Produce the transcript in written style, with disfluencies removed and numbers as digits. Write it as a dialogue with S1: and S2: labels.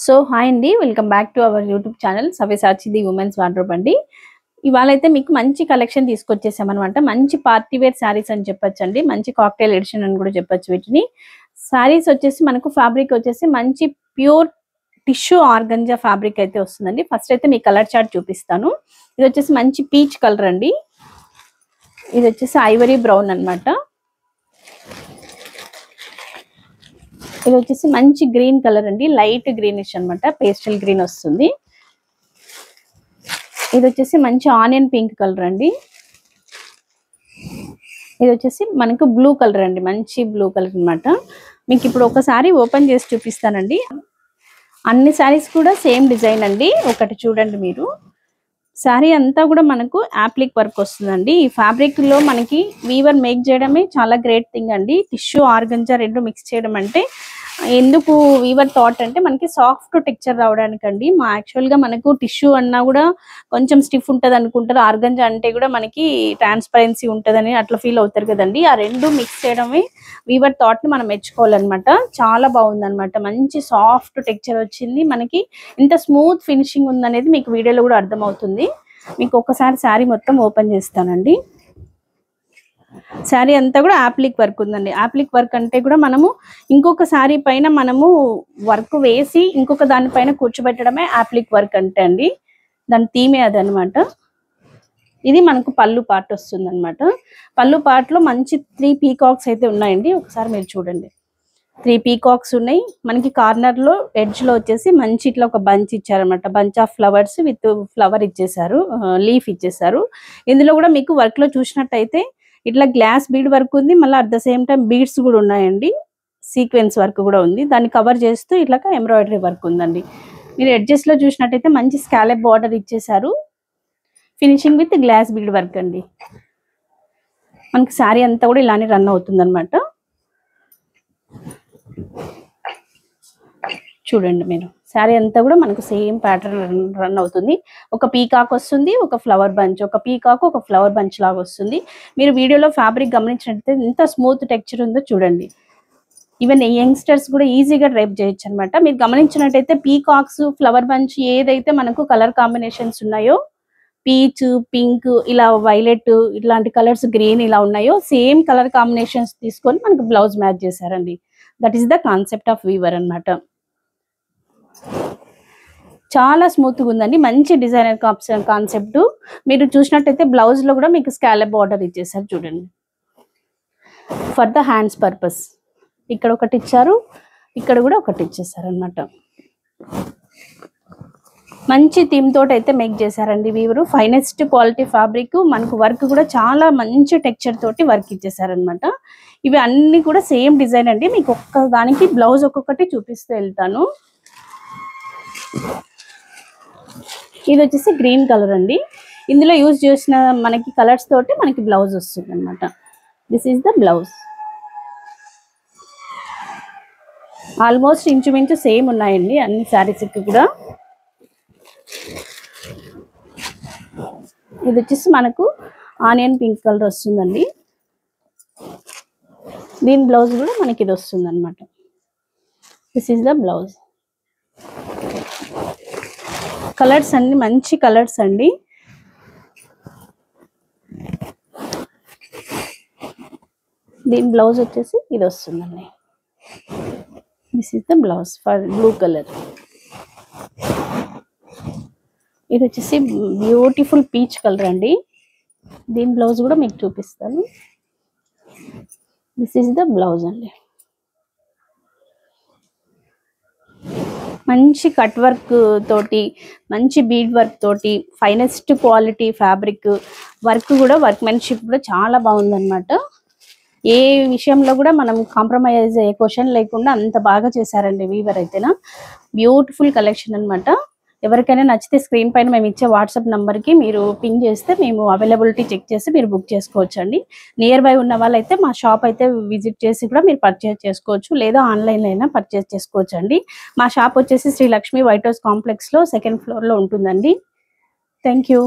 S1: So hi అండి, welcome back to our YouTube channel Savyasachi the women's wardrobe అండి. ఇవాళ అయితే మీకు మంచి కలెక్షన్ తీసుకొచ్చేసామన్నమాట. మంచి పార్టీ వేర్ శారీస్ అని చెప్పొచ్చు అండి. మంచి కాక్టైల్ ఎడిషన్ అని కూడా చెప్పొచ్చు వీటిని. శారీస్ వచ్చేసి మనకు ఫ్యాబ్రిక్ వచ్చేసి మంచి ప్యూర్ టిష్యూ ఆర్గంజా ఫ్యాబ్రిక్ అయితే వస్తుందండి. ఫస్ట్ అయితే మీ కలర్ చార్ట్ చూపిస్తాను. ఇది వచ్చేసి మంచి పీచ్ కలర్ అండి. ఇది వచ్చేసి ఐవరీ బ్రౌన్ అన్నమాట. ఇది వచ్చేసి మంచి గ్రీన్ కలర్ అండి, లైట్ గ్రీనిష్ అన్నమాట, పేస్టల్ గ్రీన్ వస్తుంది. ఇది వచ్చేసి మంచి ఆనియన్ పింక్ కలర్ అండి. ఇది వచ్చేసి మనకు బ్లూ కలర్ అండి, మంచి బ్లూ కలర్ అన్నమాట. మీకు ఇప్పుడు ఒకసారి ఓపెన్ చేసి చూపిస్తానండి. అన్ని శారీస్ కూడా సేమ్ డిజైన్ అండి. ఒకటి చూడండి మీరు. శారీ అంతా కూడా మనకు యాప్లిక్ వర్క్ వస్తుందండి. ఈ ఫ్యాబ్రిక్ లో మనకి వీవర్ మేక్ చేయడమే చాలా గ్రేట్ థింగ్ అండి. టిష్యూ ఆర్గంజా రెండు మిక్స్ చేయడం అంటే ఎందుకు వీవర్ థాట్ అంటే మనకి సాఫ్ట్ టెక్స్చర్ రావడానికండి. యాక్చువల్ గా మనకు టిష్యూ అన్నా కూడా కొంచెం స్టిఫ్ ఉంటది అనుకుంటారు, ఆర్గంజా అంటే కూడా మనకి ట్రాన్స్పరెన్సీ ఉంటదని అట్లా ఫీల్ అవుతారు కదండి. ఆ రెండు మిక్స్ చేయడమే వీవర్ థాట్ ని మనం మెచ్చుకోవాలన్నమాట. చాలా బాగుంది అనమాట. మంచి సాఫ్ట్ టెక్స్చర్ వచ్చింది మనకి. ఇంత స్మూత్ ఫినిషింగ్ ఉందనేది మీకు వీడియోలో కూడా అర్థమవుతుంది. మీకు ఒకసారి శారీ మొత్తం ఓపెన్ చేస్తానండి. శారీ అంతా కూడా యాప్లిక్ వర్క్ ఉందండి. యాప్లిక్ వర్క్ అంటే కూడా మనము ఇంకొక శారీ పైన మనము వర్క్ వేసి ఇంకొక దానిపైన కూర్చోబెట్టడమే యాప్లిక్ వర్క్ అంటే అండి. దాని థీమే అదనమాట. ఇది మనకు పళ్ళు పార్ట్ వస్తుంది అనమాట. పళ్ళు పార్ట్ లో మంచి 3 పీకాక్స్ అయితే ఉన్నాయండి. ఒకసారి మీరు చూడండి. 3 పీకాక్స్ ఉన్నాయి. మనకి కార్నర్ లో ఎడ్జ్ లో వచ్చేసి మంచి ఇట్లా ఒక బంచ్ ఇచ్చారనమాట. Bunch of flowers with flower ఇచ్చేసారు, లీఫ్ ఇచ్చేసారు. ఇందులో కూడా మీకు వర్క్ లో చూసినట్టయితే ఇట్లా గ్లాస్ బీడ్ వర్క్ ఉంది, మళ్ళీ at the same time beads కూడా ఉన్నాయండి. సీక్వెన్స్ వర్క్ కూడా ఉంది. దాన్ని కవర్ చేస్తూ ఇట్లా ఎంబ్రాయిడరీ వర్క్ ఉందండి. మీరు ఎడ్జెస్ లో చూసినట్టయితే మంచి స్కాలప్ బార్డర్ ఇచ్చేసారు. Finishing with glass bead work అండి. మనకి శారీ అంతా కూడా ఇలానే రన్ అవుతుంది అనమాట. చూడండి మీరు. శారీ అంతా కూడా మనకు సేమ్ ప్యాటర్న్ రన్ అవుతుంది. ఒక పీకాక్ వస్తుంది, ఒక ఫ్లవర్ బంచ్, ఒక పీకాక్ ఒక ఫ్లవర్ బంచ్ లాగా వస్తుంది. మీరు వీడియోలో ఫ్యాబ్రిక్ గమనించినట్లయితే ఎంత స్మూత్ టెక్స్చర్ ఉందో చూడండి. ఈవెన్ యంగ్స్టర్స్ కూడా ఈజీగా డ్రైప్ చేయొచ్చు అనమాట. మీరు గమనించినట్టయితే పీకాక్స్, ఫ్లవర్ బంచ్ ఏదైతే మనకు కలర్ కాంబినేషన్స్ ఉన్నాయో, పీచ్, పింక్, ఇలా వైలెట్, ఇట్లాంటి కలర్స్, గ్రీన్ ఇలా ఉన్నాయో సేమ్ కలర్ కాంబినేషన్స్ తీసుకొని మనకు బ్లౌజ్ మ్యాచ్ చేశారండి. That is the concept of weaver అన్నమాట. చాలా స్మూత్ గా ఉందండి. మంచి డిజైనర్ కాన్సెప్ట్. మీరు చూసినట్టయితే బ్లౌజ్ లో కూడా మీకు స్కాలప్ బార్డర్ ఇచ్చేసారు చూడండి. ఫర్ ద హ్యాండ్స్ పర్పస్ ఇక్కడ ఒకటి ఇచ్చారు, ఇక్కడ కూడా ఒకటి ఇచ్చేసారు అనమాట. మంచి థీమ్ తోటి అయితే మేక్ చేశారండి వీవరు. Finest quality fabric. మనకు వర్క్ కూడా చాలా మంచి టెక్స్చర్ తోటి వర్క్ ఇచ్చేసారనమాట. ఇవి అన్ని కూడా సేమ్ డిజైన్ అండి. మీకు ఒక్క దానికి బ్లౌజ్ ఒక్కొక్కటి చూపిస్తూ వెళ్తాను. ఇది వచ్చేసి గ్రీన్ కలర్ అండి. ఇందులో యూజ్ చేసిన మనకి కలర్స్ తోటి మనకి బ్లౌజ్ వస్తుంది అనమాట. This is the blouse. Almost ఇంచుమించు సేమ్ ఉన్నాయండి అన్ని శారీస్కి కూడా. ఇది వచ్చేసి మనకు ఆనియన్ పింక్ కలర్ వస్తుందండి. దీని బ్లౌజ్ కూడా మనకి ఇది వస్తుంది అనమాట. This is the blouse. Colours అన్ని మంచి కలర్స్ అండి. దీని బ్లౌజ్ వచ్చేసి ఇది వస్తుందండి. This is the blouse for blue colour. ఇది వచ్చేసి బ్యూటిఫుల్ పీచ్ కలర్ అండి. దీని బ్లౌజ్ కూడా మీకు చూపిస్తాను. దిస్ ఈస్ ద బ్లౌజ్ అండి. మంచి కట్ వర్క్ తోటి, మంచి బీడ్ వర్క్ తోటి, ఫైనెస్ట్ క్వాలిటీ ఫ్యాబ్రిక్. వర్క్ కూడా వర్క్మెన్షిప్ కూడా చాలా బాగుందన్నమాట. ఏ విషయంలో కూడా మనం కాంప్రమైజ్ అయ్యే క్వశ్చన్ లేకుండా అంత బాగా చేశారండి వీవర్ అయితేనా. బ్యూటిఫుల్ కలెక్షన్ అనమాట. ఎవరికైనా నచ్చితే స్క్రీన్ పైన మేము ఇచ్చే వాట్సాప్ నెంబర్కి మీరు పింగ్ చేస్తే మేము అవైలబిలిటీ చెక్ చేసి మీరు బుక్ చేసుకోవచ్చు అండి. నియర్ బై ఉన్న వాళ్ళైతే మా షాప్ అయితే విజిట్ చేసి కూడా మీరు పర్చేస్ చేసుకోవచ్చు, లేదా ఆన్లైన్లో అయినా పర్చేస్ చేసుకోవచ్చు అండి. మా షాప్ వచ్చేసి శ్రీ లక్ష్మి వైట్ హౌస్ కాంప్లెక్స్లో 2nd ఫ్లోర్లో ఉంటుందండి. Thank you.